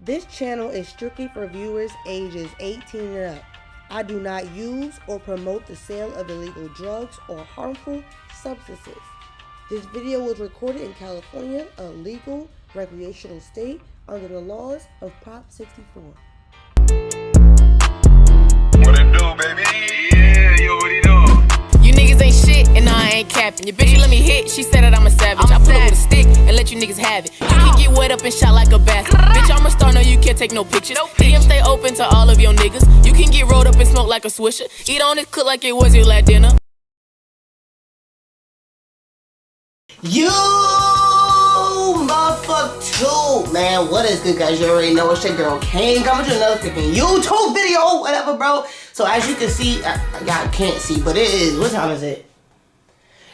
This channel is strictly for viewers ages 18 and up. I do not use or promote the sale of illegal drugs or harmful substances. This video was recorded in California, a legal recreational state under the laws of Prop 64. What it do, baby? Yeah, you already know. You niggas ain't shit, and I ain't capping. Your bitch, you let me hit, she said that I'm a savage. I pull up with a stick and let you niggas have it. You can get wet up and shot like a basket. Bitch, I'm a star, no, you can't take no pictures. DM stay open to all of your niggas. You can get rolled up and smoke like a swisher. Eat on it, cook like it was your last dinner. You motherfucker too, man. What is good, guys? You already know it's your girl King coming to another freaking YouTube video, whatever, bro. So as you can see, y'all can't see, but it is. What time is it?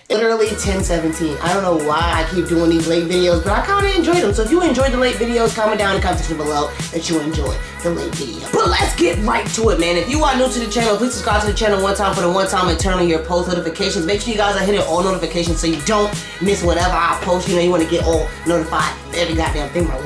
Literally 10:17. I don't know why I keep doing these late videos, but I kind of enjoy them. So if you enjoyed the late videos, comment down in the comment section below that you enjoy the late video. But let's get right to it, man. If you are new to the channel, please subscribe to the channel one time for the one time and turn on your post notifications. Make sure you guys are hitting all notifications so you don't miss whatever I post. You know, you want to get all notified every goddamn thing, bro.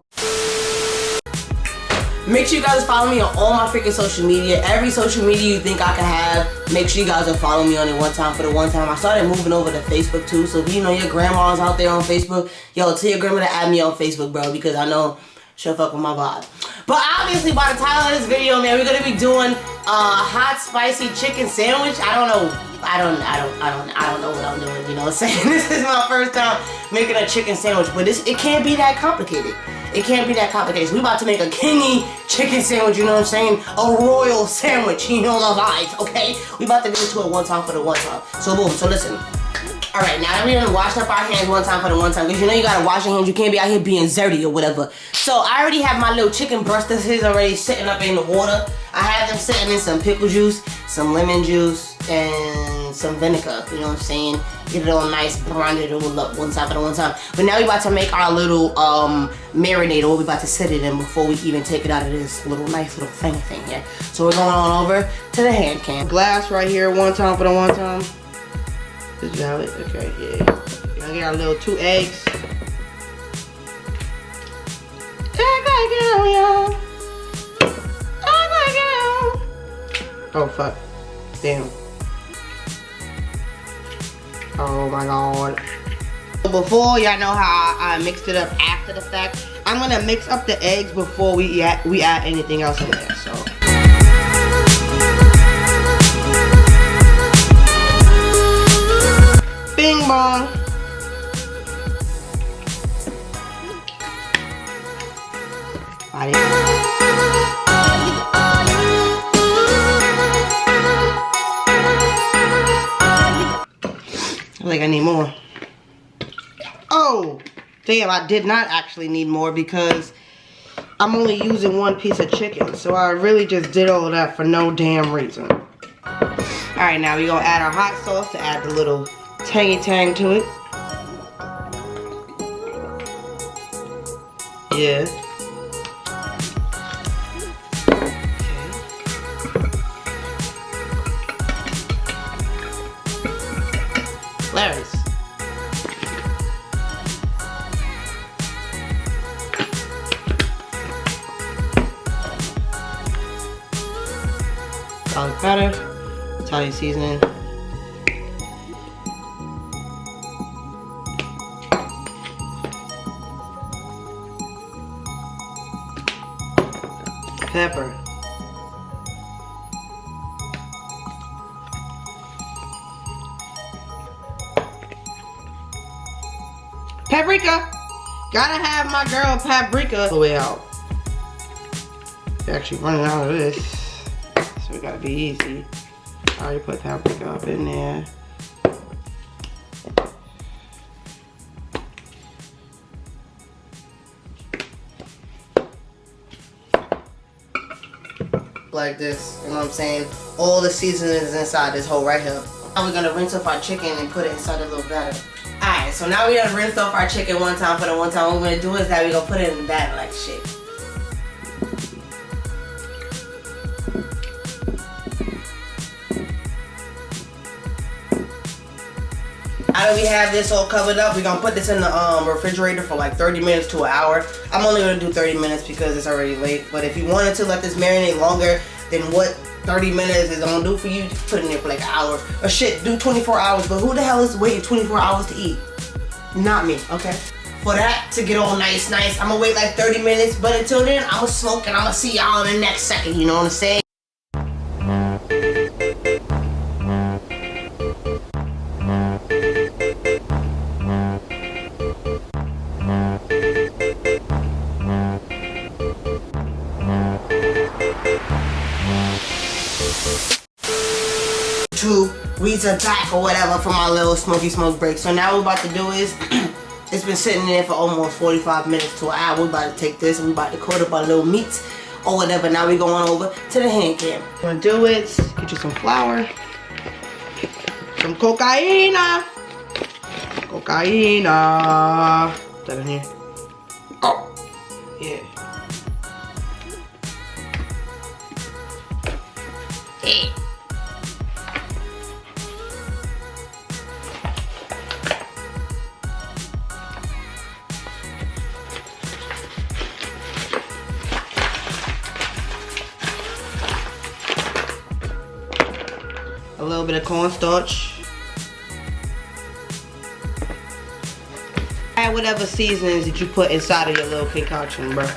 Make sure you guys follow me on all my freaking social media. Every social media you think I can have, make sure you guys are following me on it one time for the one time. I started moving over to Facebook too, so if you know your grandma's out there on Facebook, yo, tell your grandma to add me on Facebook, bro, because I know she'll fuck with my vibe. But obviously, by the title of this video, man, we're gonna be doing a hot spicy chicken sandwich. I don't know what I'm doing, you know what I'm saying? This is my first time making a chicken sandwich, but it can't be that complicated. It can't be that complicated. So we about to make a kingy chicken sandwich, you know what I'm saying? A royal sandwich, you know the vibes, okay? We about to get into it one time for the one time. So boom, so listen. Alright, now that we done washed up our hands one time for the one time, because you know you gotta wash your hands, you can't be out here being dirty or whatever. So I already have my little chicken breast is already sitting up in the water. I have them sitting in some pickle juice, some lemon juice, and some vinegar, you know what I'm saying? Get it all nice, grind it all up one time for the one time. But now we about to make our little marinade, or we about to set it in before we even take it out of this little nice little thing here. So we're going on over to the hand can. Glass right here, one time for the one time. This is how it, okay, yeah. We're gonna get our little 2 eggs. Oh fuck. Damn. Oh my god. Before, y'all know how I mixed it up after the fact. I'm gonna mix up the eggs before we add anything else in there, so. Bing bong. I think I need more. Oh, damn, I did not actually need more because I'm only using 1 piece of chicken. So I really just did all of that for no damn reason. Alright, now we're gonna add our hot sauce to add the little tangy tang to it. Yeah. Hilarious. Garlic powder, Italian seasoning. Pepper. Paprika. Gotta have my girl paprika. The way out. We're actually running out of this, so we gotta be easy. I already put paprika up in there. Like this, you know what I'm saying? All the seasoning is inside this hole right here. Now we're gonna rinse off our chicken and put it inside the little batter. Alright, so now we done rinsed off our chicken one time for the one time. What we're gonna do is that we're gonna put it in the batter like shit. Now that we have this all covered up, we're gonna put this in the refrigerator for like 30 minutes to an hour. I'm only gonna do 30 minutes because it's already late. But if you wanted to let this marinate longer than what 30 minutes is gonna do for you, just put it in there for like an hour. Or shit, do 24 hours. But who the hell is waiting 24 hours to eat? Not me, okay? For that to get all nice, I'm gonna wait like 30 minutes. But until then, I'm gonna smoke and I'm gonna see y'all in the next second. You know what I'm saying? Weeds are back or whatever for my little smoky smoke break. So now what we're about to do is, it's been sitting there for almost 45 minutes to an hour. We're about to take this and we're about to coat up our little meats or whatever. Now we're going over to the hand cam. What you're gonna do is get you some flour, some cocaina. Cocaina. Is that in here? Oh, yeah. Yeah. A little bit of cornstarch. Add whatever seasonings that you put inside of your little concoction, bro.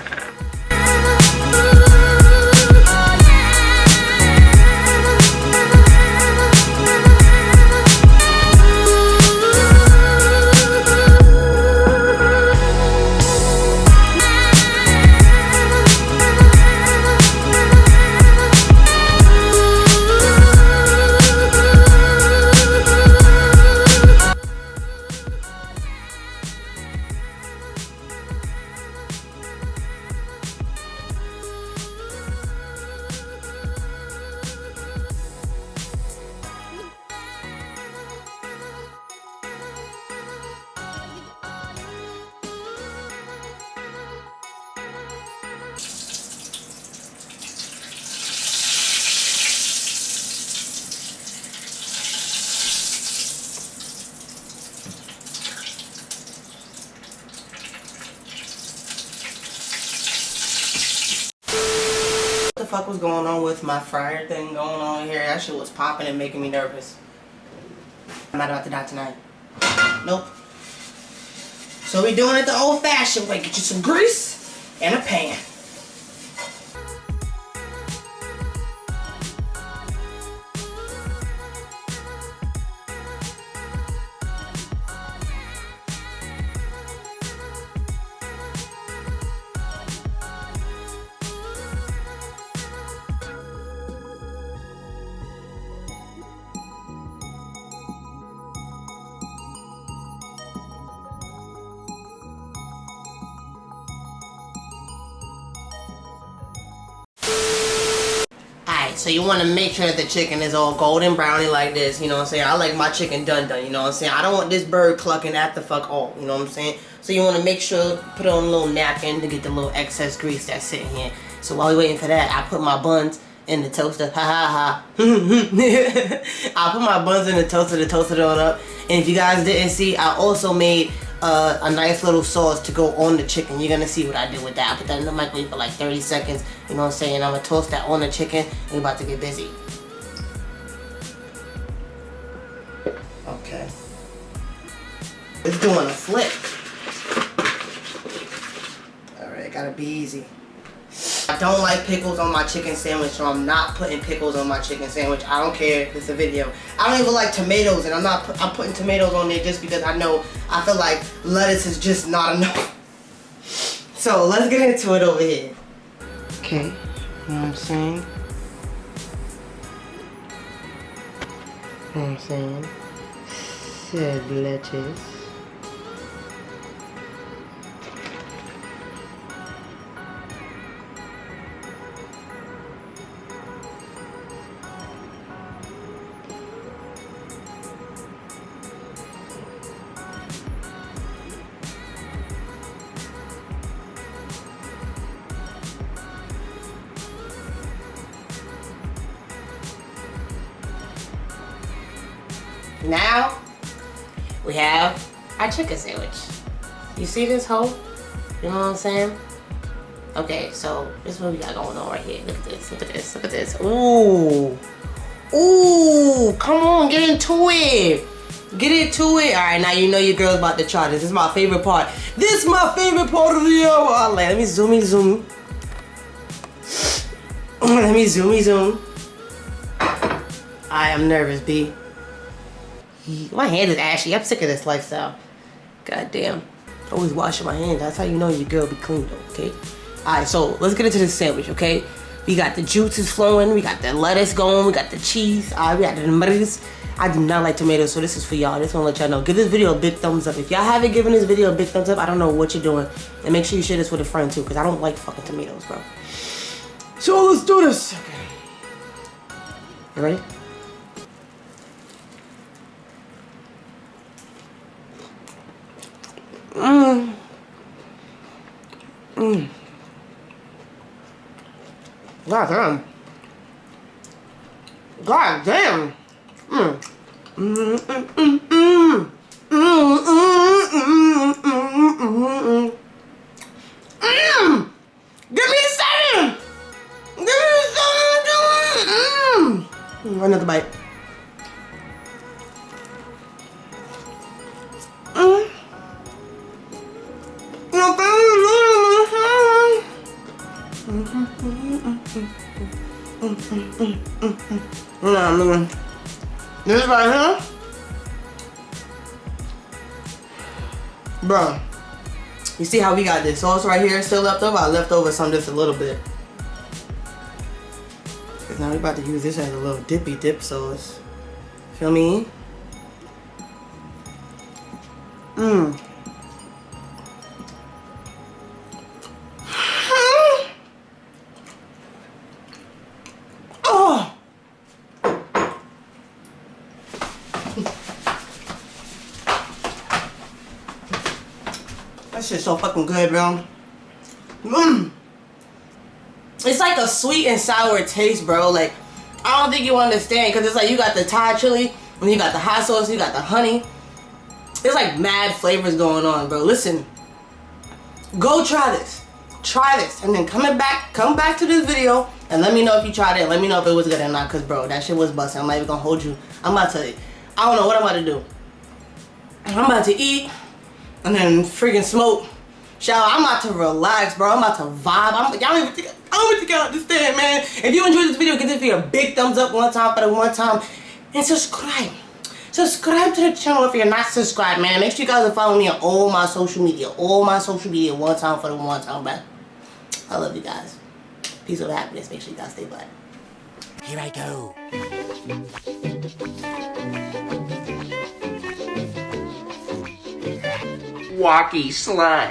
What the fuck was going on with my fryer thing going on here? That shit was popping and making me nervous. I'm not about to die tonight. Nope. So we doing it the old fashioned way. Get you some grease and a pan. So you want to make sure that the chicken is all golden browny like this, you know what I'm saying? I like my chicken done, you know what I'm saying? I don't want this bird clucking at the fuck all, you know what I'm saying? So you want to make sure, put it on a little napkin to get the little excess grease that's sitting here. So while we're waiting for that, I put my buns in the toaster, ha ha ha. I put my buns in the toaster to toast it on up. And if you guys didn't see, I also made a nice little sauce to go on the chicken. You're gonna see what I did with that. I put that in the microwave for like 30 seconds. You know what I'm saying? I'm gonna toast that on the chicken and we're about to get busy. Okay. It's doing a flip. Alright, gotta be easy. I don't like pickles on my chicken sandwich, so I'm not putting pickles on my chicken sandwich. I don't care if it's a video. I don't even like tomatoes, and I'm putting tomatoes on there just because I feel like lettuce is just not enough. So let's get into it over here. Okay, you know what I'm saying? You know what I'm saying? Said lettuce. Now, we have our chicken sandwich. You see this hoe? You know what I'm saying? Okay, so this is what we got going on right here. Look at this, look at this, look at this. Ooh. Ooh, come on, get into it. Get into it. All right, now you know your girl's about to try this. This is my favorite part. This is my favorite part of the hour. Let me zoom. Let me zoom. I'm nervous, B. My hand is ashy. I'm sick of this lifestyle. God damn. Always washing my hands. That's how you know your girl be clean though, okay? Alright, so let's get into this sandwich, okay? We got the juices flowing, we got the lettuce going, we got the cheese, we got the tomatoes. I do not like tomatoes, so this is for y'all. Just wanna let y'all know. Give this video a big thumbs up. If y'all haven't given this video a big thumbs up, I don't know what you're doing. And make sure you share this with a friend too, because I don't like fucking tomatoes, bro. So let's do this. Okay. You ready? God damn. God damn. Give me a second. Another bite. This right here, bro. You see how we got this sauce right here still left over? I left over some just a little bit. Cause now we about to use this as a little dippy dip sauce. Feel me? Oh. That shit's so fucking good, bro. It's like a sweet and sour taste, bro. Like, I don't think you understand, because it's like you got the Thai chili, and you got the hot sauce, and you got the honey. There's like mad flavors going on, bro. Listen, go try this. Try this, and then come back to this video, and let me know if you tried it. Let me know if it was good or not, because, bro, that shit was busting. I'm not even gonna hold you. I'm about to, I don't know what I'm about to do. I'm about to eat, and then freaking smoke. Shower. I'm about to relax, bro. I'm about to vibe. I don't think y'all understand, man. If you enjoyed this video, give this video a big thumbs up one time for the one time. And subscribe. Subscribe to the channel if you're not subscribed, man. Make sure you guys are following me on all my social media. All my social media one time for the one time, man. I love you guys. Peace of happiness. Make sure you guys stay black. Here I go. Walkie slide.